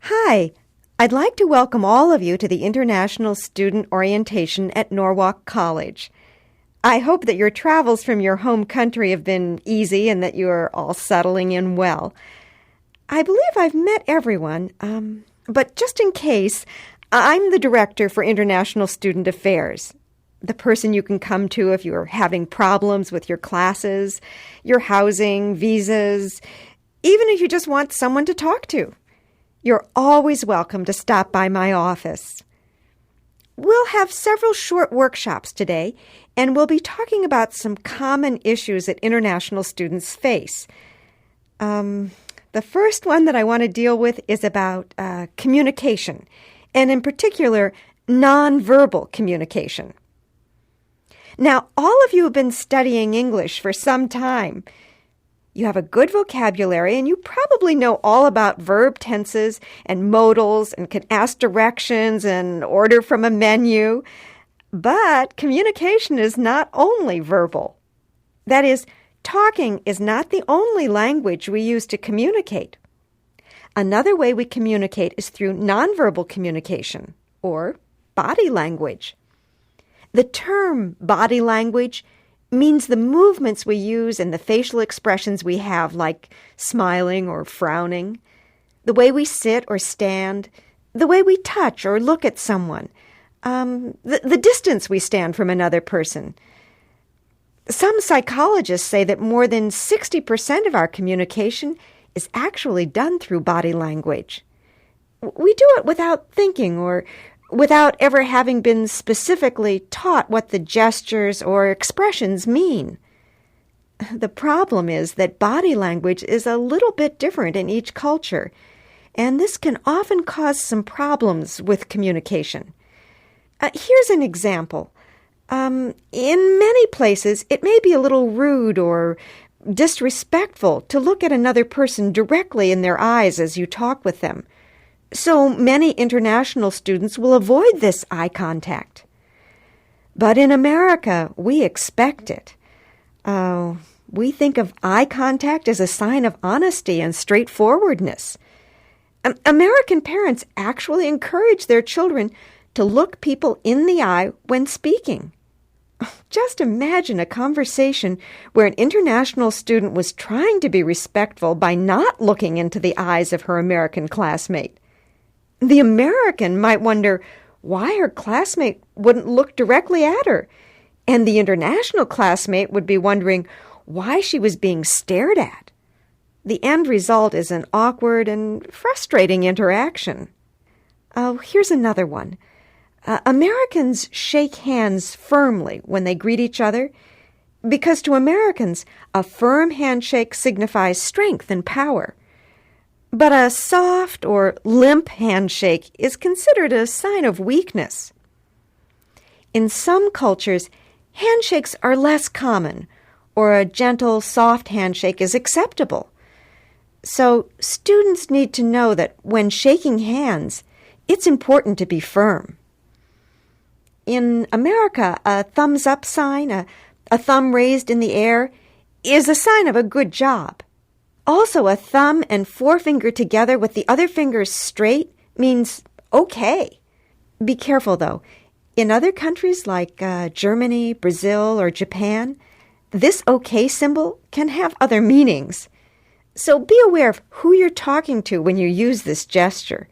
Hi, I'd like to welcome all of you to the International Student Orientation at Norwalk College. I hope that your travels from your home country have been easy and that you are all settling in well. I believe I've met everyone, but just in case, I'm the Director for International Student Affairs, the person you can come to if you're having problems with your classes, your housing, visas, even if you just want someone to talk to. You're always welcome to stop by my office. We'll have several short workshops today, and we'll be talking about some common issues that international students face. The first one that I want to deal with is about communication, and in particular, nonverbal communication. Now, all of you have been studying English for some time. You have a good vocabulary, and you probably know all about verb tenses and modals and can ask directions and order from a menu. But communication is not only verbal. That is, talking is not the only language we use to communicate. Another way we communicate is through nonverbal communication, or body language. The term body language means the movements we use and the facial expressions we have, like smiling or frowning, the way we sit or stand, the way we touch or look at someone, the distance we stand from another person. Some psychologists say that more than 60% of our communication is actually done through body language. We do it without thinking or without ever having been specifically taught what the gestures or expressions mean. The problem is that body language is a little bit different in each culture, and this can often cause some problems with communication. Here's an example. In many places, it may be a little rude or disrespectful to look at another person directly in their eyes as you talk with them. So many international students will avoid this eye contact. But in America, we expect it. We think of eye contact as a sign of honesty and straightforwardness. American parents actually encourage their children to look people in the eye when speaking. Just imagine a conversation where an international student was trying to be respectful by not looking into the eyes of her American classmate. The American might wonder why her classmate wouldn't look directly at her, and the international classmate would be wondering why she was being stared at. The end result is an awkward and frustrating interaction. Oh, here's another one. Americans shake hands firmly when they greet each other because to Americans, a firm handshake signifies strength and power. But a soft or limp handshake is considered a sign of weakness. In some cultures, handshakes are less common, or a gentle, soft handshake is acceptable. So students need to know that when shaking hands, it's important to be firm. In America, a thumbs-up sign, a thumb raised in the air, is a sign of a good job. Also, a thumb and forefinger together with the other fingers straight means okay. Be careful, though. In other countries like Germany, Brazil, or Japan, this okay symbol can have other meanings. So be aware of who you're talking to when you use this gesture.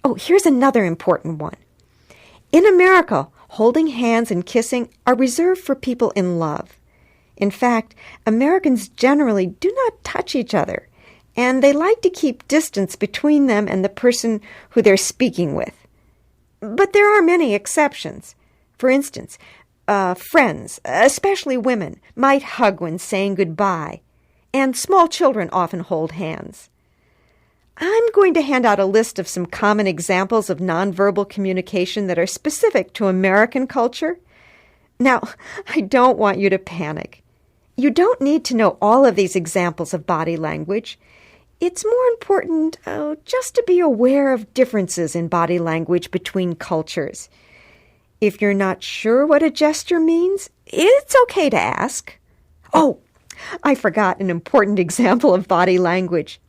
Oh, here's another important one. In America, holding hands and kissing are reserved for people in love. In fact, Americans generally do not touch each other, and they like to keep distance between them and the person who they're speaking with. But there are many exceptions. For instance, friends, especially women, might hug when saying goodbye, and small children often hold hands. I'm going to hand out a list of some common examples of nonverbal communication that are specific to American culture. Now, I don't want you to panic. You don't need to know all of these examples of body language. It's more important just to be aware of differences in body language between cultures. If you're not sure what a gesture means, it's okay to ask. Oh, I forgot an important example of body language.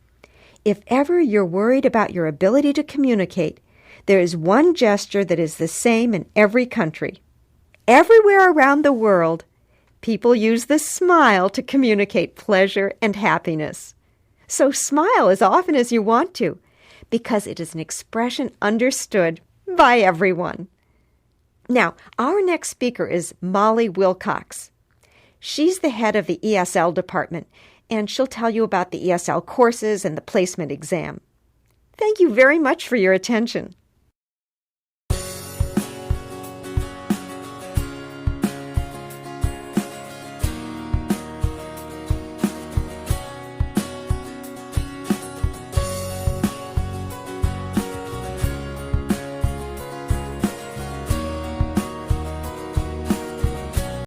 If ever you're worried about your ability to communicate, there is one gesture that is the same in every country. Everywhere around the world, people use the smile to communicate pleasure and happiness. So smile as often as you want to, because it is an expression understood by everyone. Now, our next speaker is Molly Wilcox. She's the head of the ESL department, and she'll tell you about the ESL courses and the placement exam. Thank you very much for your attention.